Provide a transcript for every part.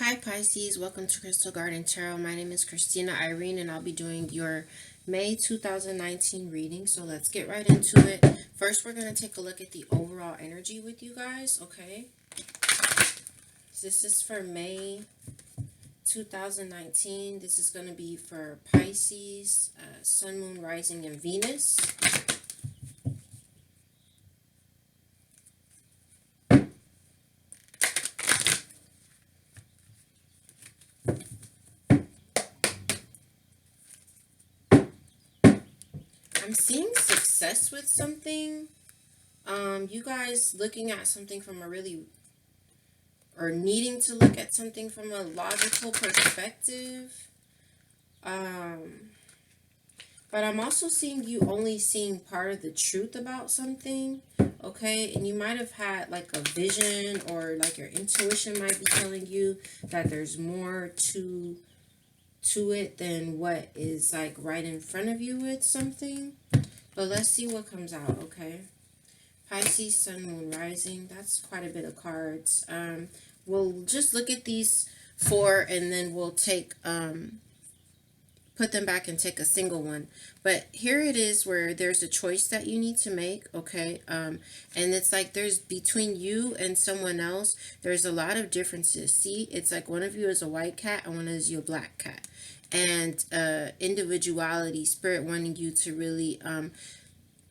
Hi Pisces, welcome to Crystal Garden Tarot. My name is Christina Irene and I'll be doing your May 2019 reading. So let's get right into it. First, we're going to take a look at the overall energy with you guys, okay? This is for May 2019. This is going to be for Pisces, Sun, Moon, Rising, and Venus. I'm seeing success with something. You guys looking at something from a really, or needing to look at something from a logical perspective. But I'm also seeing you only seeing part of the truth about something, okay? And you might have had like a vision, or like your intuition might be telling you that there's more to it than what is like right in front of you with something. But let's see what comes out, okay? Pisces, Sun, Moon, Rising. That's quite a bit of cards. We'll just look at these four and then we'll take put them back and take a single one. But here it is where there's a choice that you need to make, okay? And it's like there's between you and someone else, there's a lot of differences. See, it's like one of you is a white cat and one is you a black cat. And individuality, spirit wanting you to really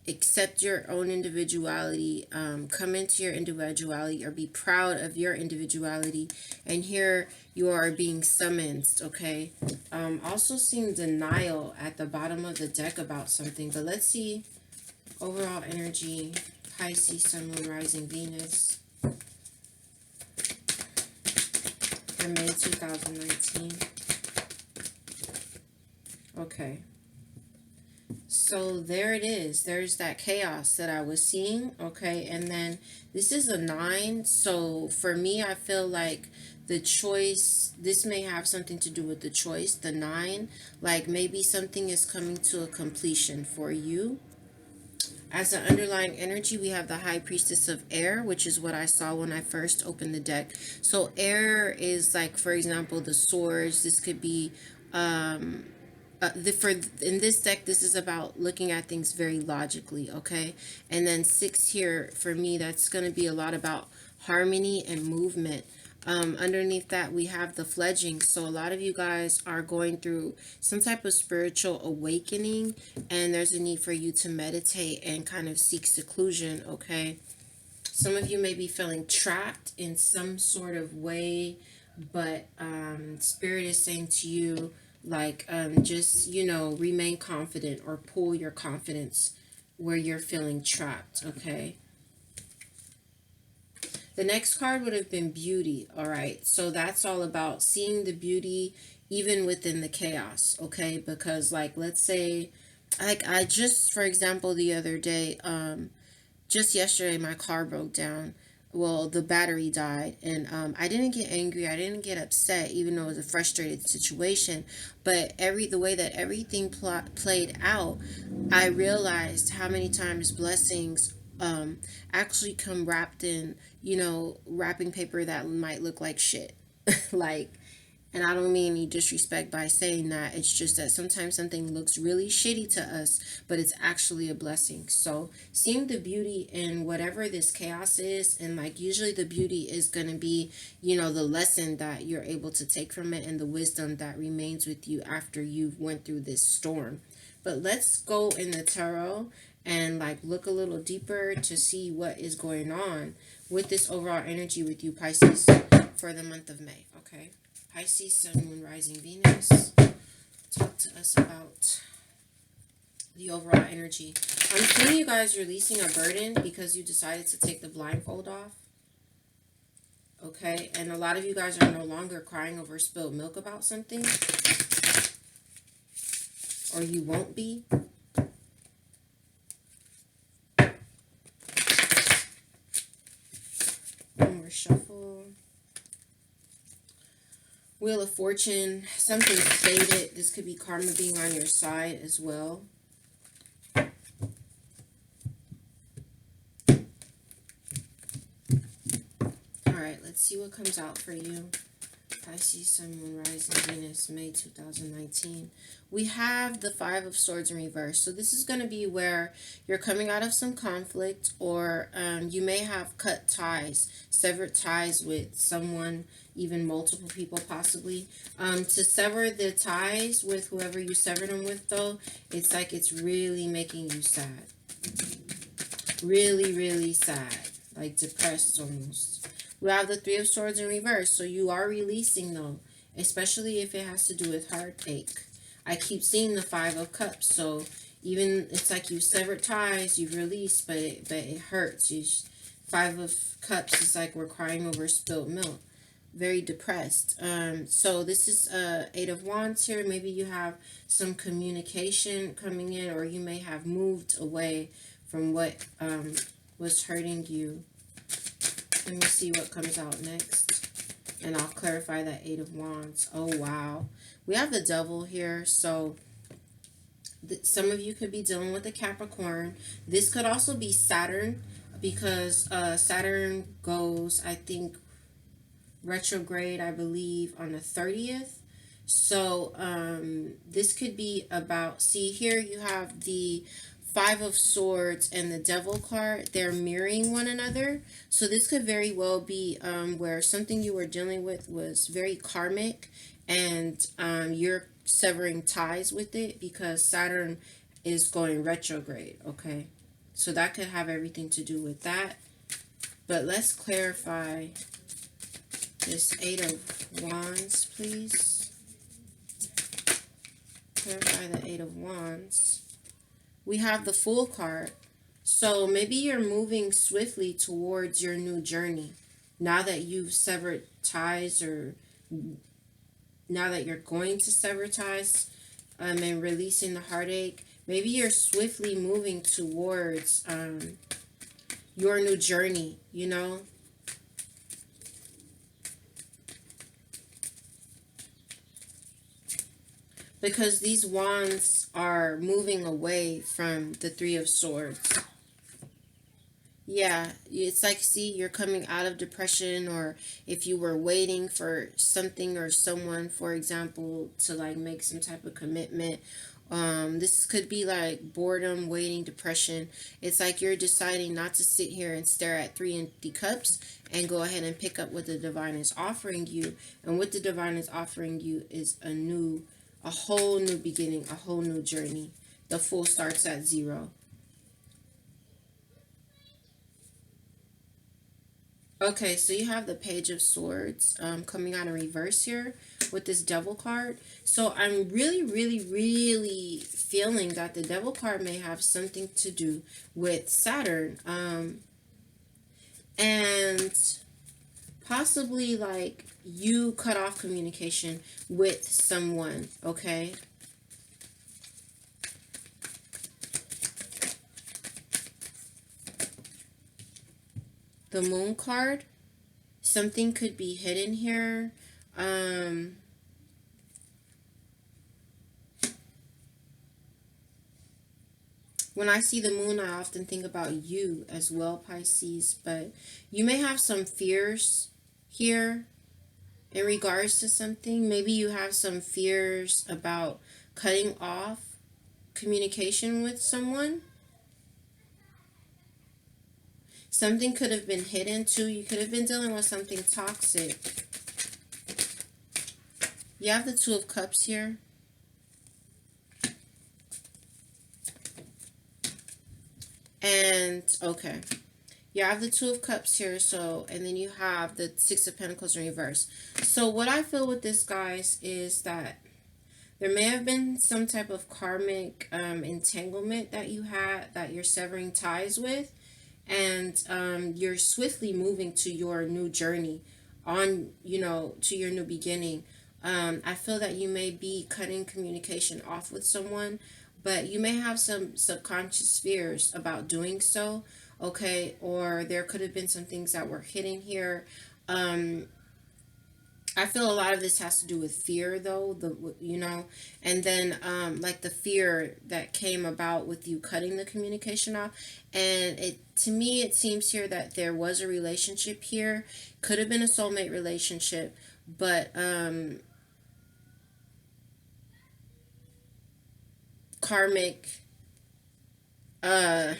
accept your own individuality, come into your individuality, or be proud of your individuality. And here you are being summoned, okay? Also seeing denial at the bottom of the deck about something. But let's see overall energy, Pisces, Sun, Moon, Rising, Venus for May 2019. Okay. So there it is. There's that chaos that I was seeing, okay? And then this is a 9. So for me, I feel like the choice, this may have something to do with the choice, the 9. Like maybe something is coming to a completion for you. As an underlying energy, we have the High Priestess of Air, which is what I saw when I first opened the deck. So air is like, for example, the swords. This could be in this deck, this is about looking at things very logically, okay? And then 6 here for me, that's going to be a lot about harmony and movement. Underneath that, we have the fledging. So a lot of you guys are going through some type of spiritual awakening, and there's a need for you to meditate and kind of seek seclusion, okay? Some of you may be feeling trapped in some sort of way, but Spirit is saying to you, like, just, you know, remain confident, or pull your confidence where you're feeling trapped, okay? The next card would have been beauty, all right? So that's all about seeing the beauty even within the chaos, okay? Because, like, let's say, like, I just, for example, the other day, just yesterday, my car broke down. Well, the battery died, and I didn't get angry. I didn't get upset, even though it was a frustrated situation. But the way that everything played out, I realized how many times blessings actually come wrapped in, you know, wrapping paper that might look like shit. Like, and I don't mean any disrespect by saying that. It's just that sometimes something looks really shitty to us, but it's actually a blessing. So seeing the beauty in whatever this chaos is, and like usually the beauty is going to be, you know, the lesson that you're able to take from it, and the wisdom that remains with you after you've went through this storm. But let's go in the tarot and like look a little deeper to see what is going on with this overall energy with you, Pisces, for the month of May, okay? Pisces, Sun, Moon, Rising, Venus. Talk to us about the overall energy. I'm seeing you guys releasing a burden because you decided to take the blindfold off. Okay, and a lot of you guys are no longer crying over spilled milk about something. Or you won't be. One more shuffle. Wheel of Fortune, something faded. This could be karma being on your side as well. Alright, let's see what comes out for you, Pisces, Sun, Moon, Rising, Venus, May 2019. We have the Five of Swords in reverse. So this is going to be where you're coming out of some conflict, or you may have cut ties, severed ties with someone, even multiple people possibly. To sever the ties with whoever you severed them with, though, it's like it's really making you sad. Really, really sad. Like depressed almost. We have the Three of Swords in reverse. So you are releasing, though. Especially if it has to do with heartache. I keep seeing the Five of Cups. So even it's like you severed ties, you've released, but it hurts. Five of Cups is like we're crying over spilled milk. Very depressed. So this is Eight of Wands here. Maybe you have some communication coming in, or you may have moved away from what was hurting you. Let me see what comes out next. And I'll clarify that Eight of Wands. Oh, wow. We have the Devil here. So some of you could be dealing with a Capricorn. This could also be Saturn, because Saturn goes, I think, retrograde, I believe, on the 30th. So this could be about, see here you have the Five of Swords and the Devil card. They're mirroring one another. So this could very well be where something you were dealing with was very karmic, and you're severing ties with it because Saturn is going retrograde, okay? So that could have everything to do with that. But let's clarify this Eight of Wands, please. Clarify the Eight of Wands. We have the Fool card. So maybe you're moving swiftly towards your new journey. Now that you've severed ties, or now that you're going to sever ties and releasing the heartache, maybe you're swiftly moving towards your new journey, you know? Because these wands are moving away from the Three of Swords. Yeah, it's like, see, you're coming out of depression, or if you were waiting for something or someone, for example, to like make some type of commitment. This could be like boredom, waiting, depression. It's like you're deciding not to sit here and stare at three empty cups and go ahead and pick up what the divine is offering you. And what the divine is offering you is a whole new beginning, a whole new journey. The Fool starts at 0. Okay, so you have the Page of Swords coming out in reverse here with this Devil card. So I'm really, really, really feeling that the Devil card may have something to do with Saturn. And possibly like you cut off communication with someone, okay? The Moon card, something could be hidden here. When I see the moon, I often think about you as well, Pisces, but you may have some fears here in regards to something. Maybe you have some fears about cutting off communication with someone. Something could have been hidden too. You could have been dealing with something toxic. You have the Two of Cups here. And, okay. You have the Two of Cups here, so, and then you have the Six of Pentacles in reverse. So what I feel with this, guys, is that there may have been some type of karmic entanglement that you had, that you're severing ties with, and you're swiftly moving to your new journey, on, you know, to your new beginning. I feel that you may be cutting communication off with someone, but you may have some subconscious fears about doing so, okay? Or there could have been some things that were hidden here. I I feel a lot of this has to do with fear, though, and then like the fear that came about with you cutting the communication off. And to me, it seems here that there was a relationship here, could have been a soulmate relationship, but karmic, uh,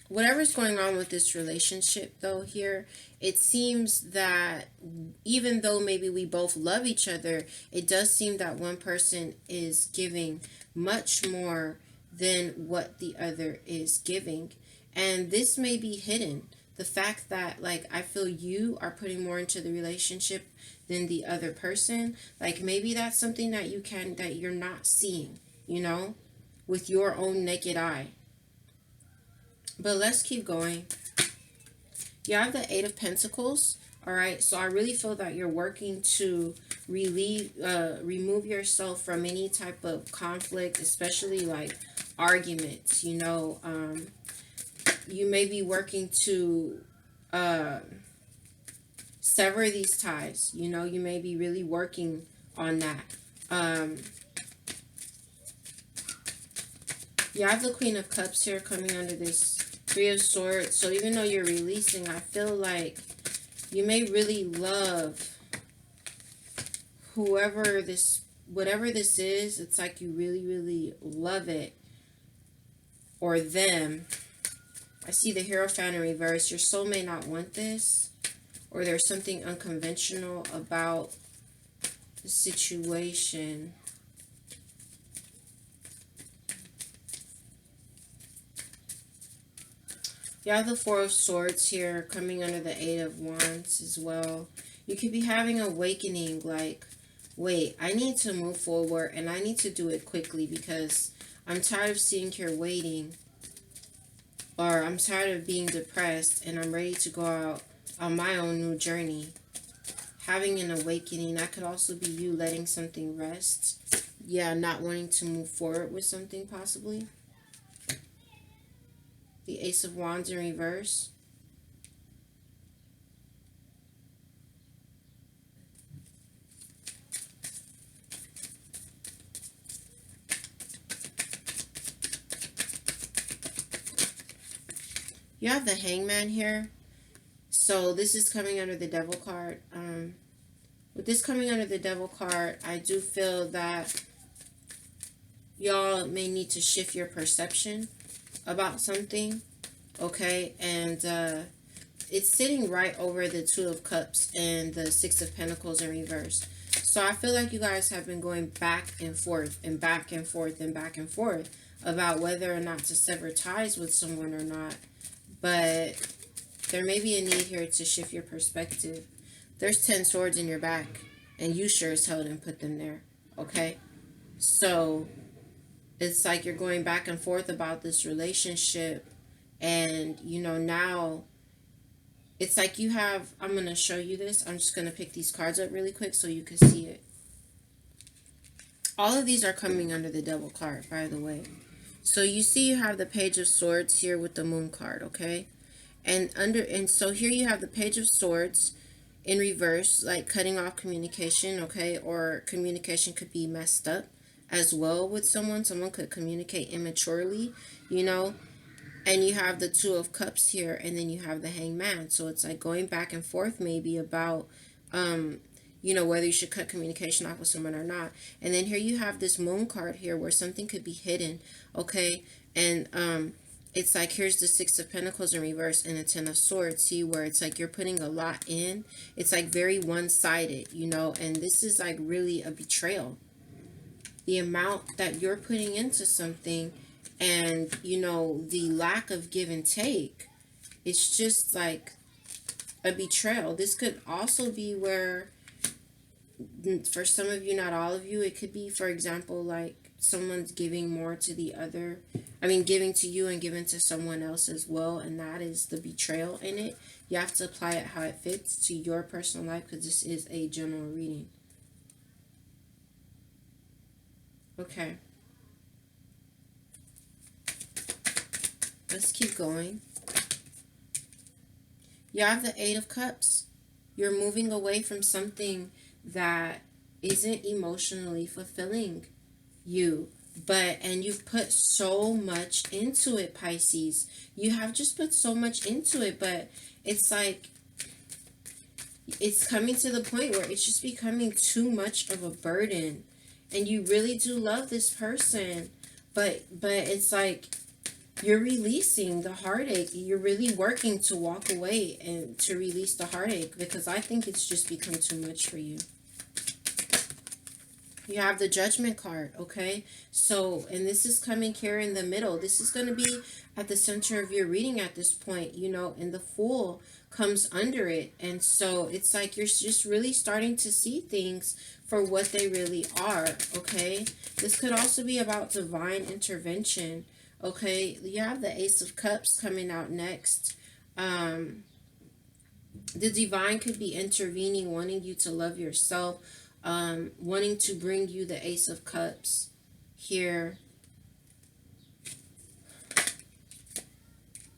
whatever's going on with this relationship though here, it seems that even though maybe we both love each other, it does seem that one person is giving much more than what the other is giving, and this may be hidden. The fact that, like, I feel you are putting more into the relationship than the other person, like maybe that's something that you're not seeing, with your own naked eye. But let's keep going. You have the Eight of Pentacles. All right. So I really feel that you're working to remove yourself from any type of conflict, especially like arguments. You may be working to sever these ties. You may be really working on that. You have the Queen of Cups here coming under this Three of Swords. So even though you're releasing, I feel like you may really love whatever this is. It's like you really, really love it or them. I see the Hierophant in reverse. Your soul may not want this, or there's something unconventional about the situation. You have the Four of Swords here coming under the Eight of Wands as well. You could be having an awakening like, wait, I need to move forward and I need to do it quickly because I'm tired of sitting here waiting, or I'm tired of being depressed and I'm ready to go out on my own new journey. Having an awakening, that could also be you letting something rest. Yeah, not wanting to move forward with something possibly. The Ace of Wands in reverse. You have the Hangman here. So this is coming under the Devil card. With this coming under the Devil card, I do feel that y'all may need to shift your perception about something, okay? And it's sitting right over the Two of Cups and the Six of Pentacles in reverse. So I feel like you guys have been going back and forth and back and forth and back and forth about whether or not to sever ties with someone or not. But there may be a need here to shift your perspective. There's 10 swords in your back, and you sure as hell didn't put them there, okay? So it's like you're going back and forth about this relationship, and now it's like you have, I'm going to show you this. I'm just going to pick these cards up really quick so you can see it. All of these are coming under the Devil card, by the way. So you see you have the Page of Swords here with the Moon card, okay? And so here you have the Page of Swords in reverse, like cutting off communication, okay? Or communication could be messed up as well with someone. Someone could communicate immaturely, And you have the Two of Cups here, and then you have the Hangman. So it's like going back and forth maybe about, whether you should cut communication off with someone or not. And then here you have this Moon card here where something could be hidden, okay? And it's like here's the Six of Pentacles in reverse and the Ten of Swords. See where it's like you're putting a lot in. It's like very one-sided, and this is like really a betrayal. The amount that you're putting into something and, the lack of give and take, it's just like a betrayal. This could also be where, for some of you, not all of you, it could be, for example, like someone's giving more to the other. Giving to you and giving to someone else as well, and that is the betrayal in it. You have to apply it how it fits to your personal life because this is a general reading. Okay. Let's keep going. You have the Eight of Cups. You're moving away from something that isn't emotionally fulfilling you. And you've put so much into it, Pisces. You have just put so much into it, but it's like it's coming to the point where it's just becoming too much of a burden. And you really do love this person, but it's like you're releasing the heartache. You're really working to walk away and to release the heartache, because I think it's just become too much for you. You have the Judgment card, okay? So, and this is coming here in the middle. This is going to be at the center of your reading at this point, you know, and the Fool comes under it. And so it's like you're just really starting to see things for what they really are, okay? This could also be about divine intervention, okay? You have the Ace of Cups coming out next. The divine could be intervening, wanting you to love yourself, wanting to bring you the Ace of Cups here.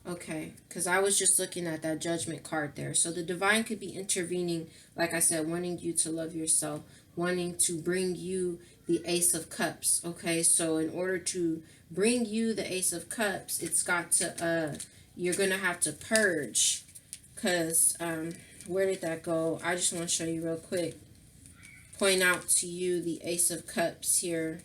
Okay, because I was just looking at that Judgment card there. So the divine could be intervening, like I said, wanting you to love yourself, wanting to bring you the Ace of Cups. Okay, so in order to bring you the Ace of Cups, it's got to, you're going to have to purge. Because, where did that go? I just want to show you real quick. Point out to you the Ace of Cups here.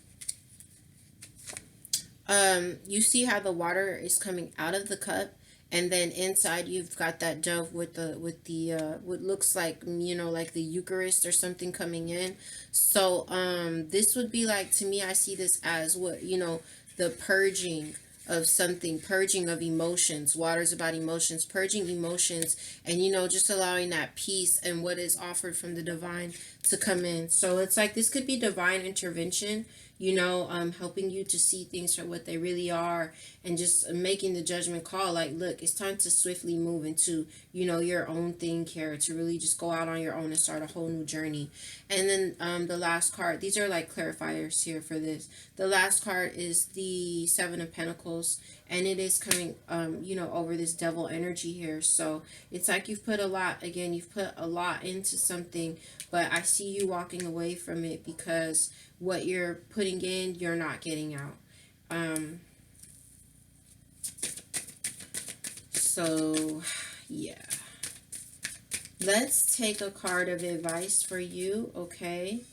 You see how the water is coming out of the cup, and then inside you've got that dove with what looks like, you know, like the Eucharist or something coming in. So this would be like, to me, I see this as what, you know, the purging of something, purging of emotions. Water's about emotions, purging emotions, and, you know, just allowing that peace and what is offered from the divine to come in. So it's like this could be divine intervention, you know, helping you to see things for what they really are, and just making the judgment call like, look, it's time to swiftly move into, you know, your own thing here, to really just go out on your own and start a whole new journey. And then the last card, these are like clarifiers here for this. The last card is the Seven of Pentacles, and it is coming, you know, over this devil energy here. So it's like you've put a lot, again, you've put a lot into something, but I see you walking away from it because what you're putting in, you're not getting out. So, yeah. Let's take a card of advice for you, okay?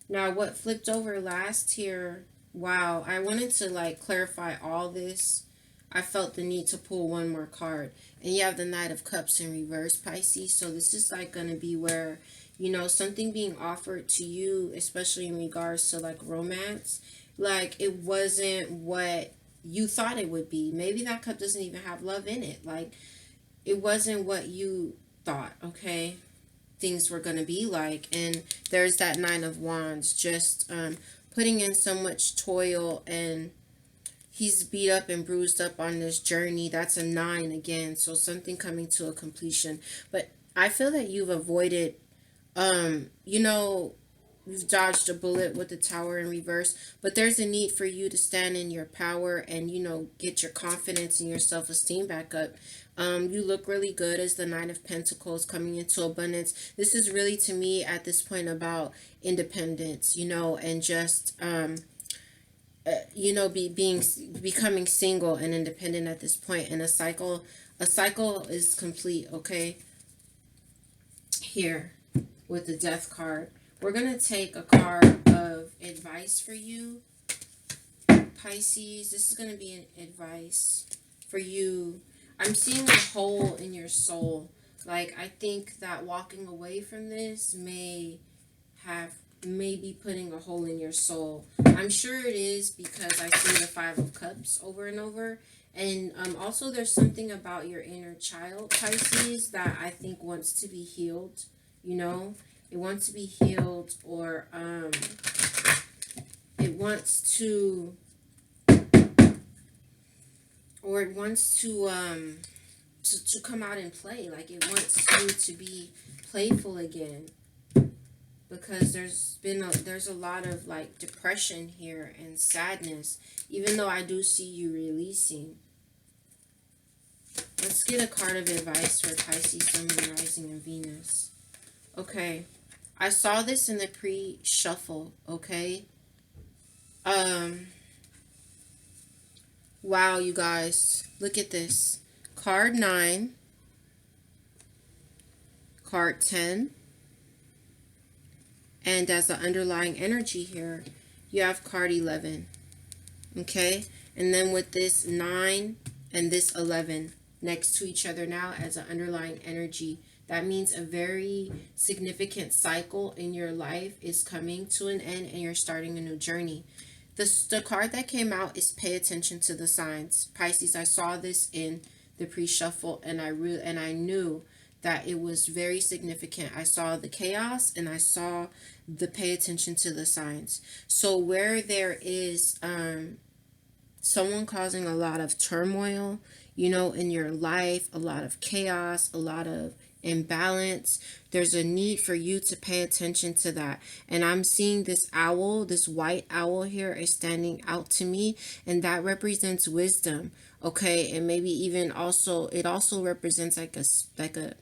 Now, what flipped over last here, wow, I wanted to, like, clarify all this. I felt the need to pull one more card. And you have the Knight of Cups in reverse, Pisces. So this is, like, going to be where, you know, something being offered to you, especially in regards to, like, romance, like, it wasn't what you thought it would be. Maybe that cup doesn't even have love in it. Like, it wasn't what you thought, okay, things were going to be like. And there's that Nine of Wands, just putting in so much toil, and he's beat up and bruised up on this journey. That's a 9 again, so something coming to a completion. But I feel that you've avoided, you know, you've dodged a bullet with the Tower in reverse, but there's a need for you to stand in your power and, you know, get your confidence and your self-esteem back up. You look really good as the Nine of Pentacles coming into abundance. This is really, to me, at this point, about independence, you know, and just, you know, becoming single and independent at this point. And a cycle is complete, okay? Here, with the Death card. We're going to take a card of advice for you, Pisces. This is going to be an advice for you. I'm seeing a hole in your soul. Like, I think that walking away from this may be putting a hole in your soul. I'm sure it is, because I see the Five of Cups over and over. And also there's something about your inner child, Pisces, that I think wants to be healed, you know? It wants to be healed, or it wants to, to come out and play. Like, it wants you to be playful again, because there's a lot of, like, depression here and sadness, even though I do see you releasing. Let's get a card of advice for Pisces, Sun, Moon, Rising, and Venus. Okay. I saw this in the pre-shuffle, okay? Um, wow, you guys, look at this. Card 9, card 10, and as the underlying energy here, you have card 11, okay? And then with this 9 and this 11 next to each other now as an underlying energy, that means a very significant cycle in your life is coming to an end and you're starting a new journey. The card that came out is pay attention to the signs. Pisces, I saw this in the pre-shuffle and I knew that it was very significant. I saw the chaos and I saw the pay attention to the signs. So where there is someone causing a lot of turmoil, in your life, a lot of chaos, a lot of imbalance, there's a need for you to pay attention to that. And I'm seeing this owl, this white owl here is standing out to me, and that represents wisdom, okay? And maybe even also, it also represents like a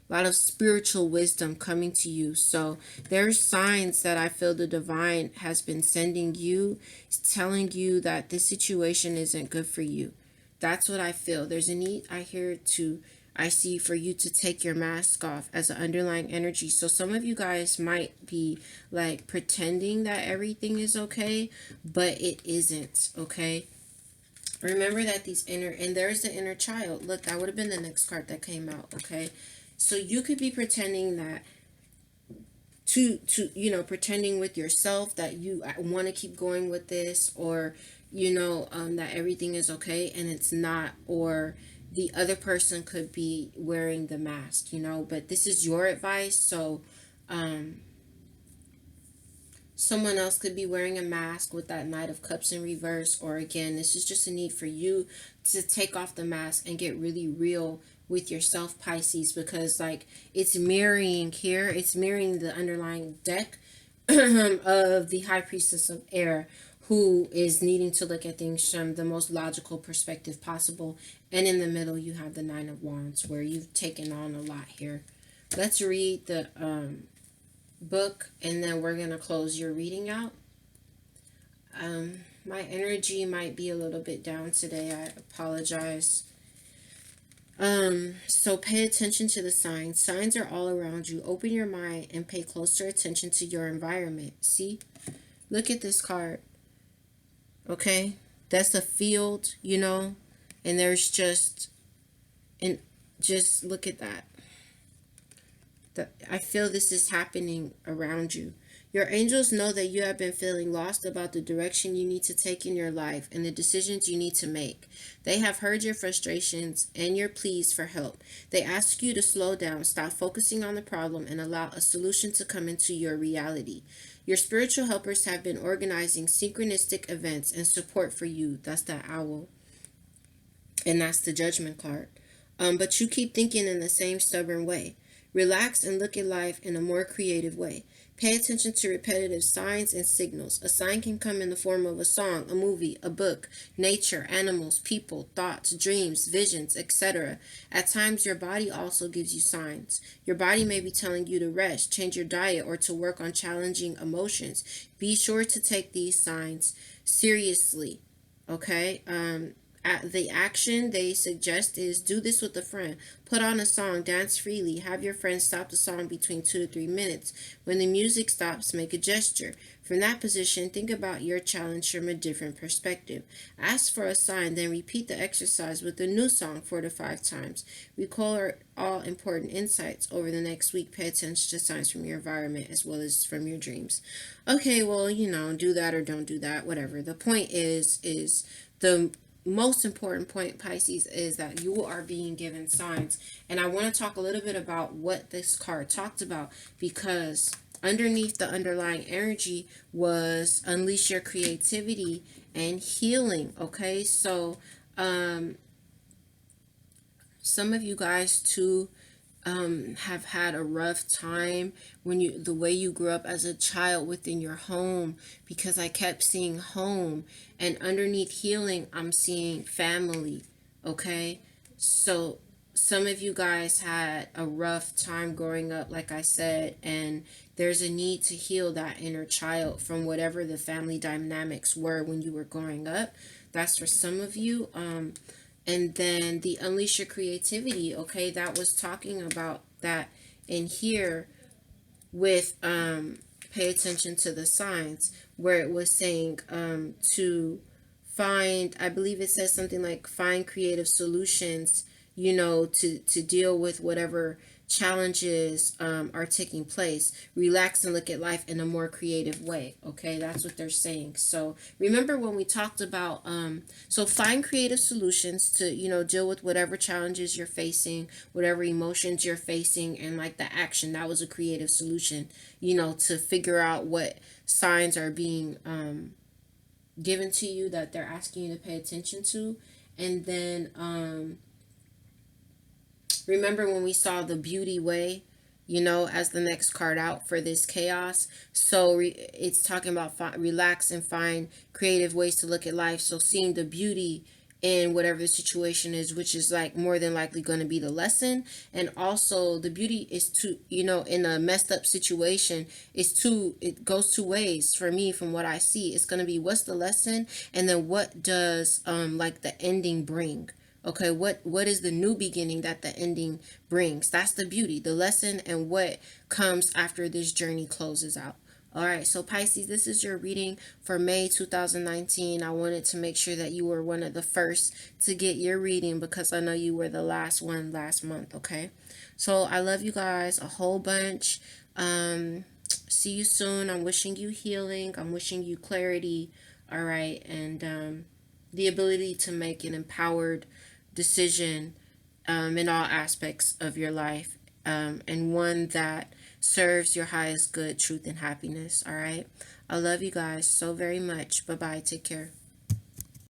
lot of spiritual wisdom coming to you. So there's signs that I feel the divine has been sending you, telling you that this situation isn't good for you. That's what I feel. There's a need I see for you to take your mask off as an underlying energy. So some of you guys might be like pretending that everything is okay, but it isn't, okay? Remember that and there's the inner child. Look, that would have been the next card that came out, okay? So you could be pretending that pretending with yourself that you want to keep going with this, or that everything is okay and it's not, or the other person could be wearing the mask, but this is your advice. So someone else could be wearing a mask with that Knight of Cups in reverse, or again, this is just a need for you to take off the mask and get really real with yourself, Pisces, because like it's mirroring the underlying deck of the High Priestess of Air, who is needing to look at things from the most logical perspective possible. And in the middle, you have the Nine of Wands, where you've taken on a lot here. Let's read the book, and then we're going to close your reading out. My energy might be a little bit down today. I apologize. So pay attention to the signs. Signs are all around you. Open your mind and pay closer attention to your environment. See? Look at this card. Okay? That's a field, and there's just look at that. I feel this is happening around you. Your angels know that you have been feeling lost about the direction you need to take in your life and the decisions you need to make. They have heard your frustrations and your pleas for help. They ask you to slow down, stop focusing on the problem, and allow a solution to come into your reality. Your spiritual helpers have been organizing synchronistic events and support for you. That's that owl. And that's the Judgment card. But you keep thinking in the same stubborn way. Relax and look at life in a more creative way. Pay attention to repetitive signs and signals. A sign can come in the form of a song, a movie, a book, nature, animals, people, thoughts, dreams, visions, etc. At times, your body also gives you signs. Your body may be telling you to rest, change your diet, or to work on challenging emotions. Be sure to take these signs seriously, okay? The action they suggest is do this with a friend. Put on a song, dance freely. Have your friend stop the song between 2 to 3 minutes. When the music stops, make a gesture. From that position, think about your challenge from a different perspective. Ask for a sign, then repeat the exercise with a new song 4 to 5 times. Recall all important insights over the next week. Pay attention to signs from your environment as well as from your dreams. Okay, well, do that or don't do that, whatever. The point is the most important point, Pisces, is that you are being given signs. And I want to talk a little bit about what this card talked about, because underneath the underlying energy was unleash your creativity and healing. Okay, so some of you guys too have had a rough time when the way you grew up as a child within your home, because I kept seeing home, and underneath healing I'm seeing family. Okay, so some of you guys had a rough time growing up, like I said, and there's a need to heal that inner child from whatever the family dynamics were when you were growing up. That's for some of you. And then the unleash your creativity, okay, that was talking about that in here with pay attention to the signs, where it was saying to find, I believe it says something like find creative solutions, to deal with whatever challenges are taking place. Relax and look at life in a more creative way. Okay, that's what they're saying. So remember when we talked about so find creative solutions to deal with whatever challenges you're facing, whatever emotions you're facing, and like the action, that was a creative solution, to figure out what signs are being given to you that they're asking you to pay attention to. And then remember when we saw the beauty way, as the next card out for this chaos. So it's talking about relax and find creative ways to look at life. So seeing the beauty in whatever the situation is, which is like more than likely going to be the lesson. And also the beauty is to, in a messed up situation, it goes two ways for me from what I see. It's going to be what's the lesson, and then what does like the ending bring. Okay, what is the new beginning that the ending brings? That's the beauty, the lesson, and what comes after this journey closes out. All right, so Pisces, this is your reading for May 2019. I wanted to make sure that you were one of the first to get your reading because I know you were the last one last month, okay? So I love you guys a whole bunch. See you soon. I'm wishing you healing. I'm wishing you clarity, all right, and the ability to make an empowered decision in all aspects of your life, and one that serves your highest good, truth, and happiness. All right. I love you guys so very much. Bye bye. Take care.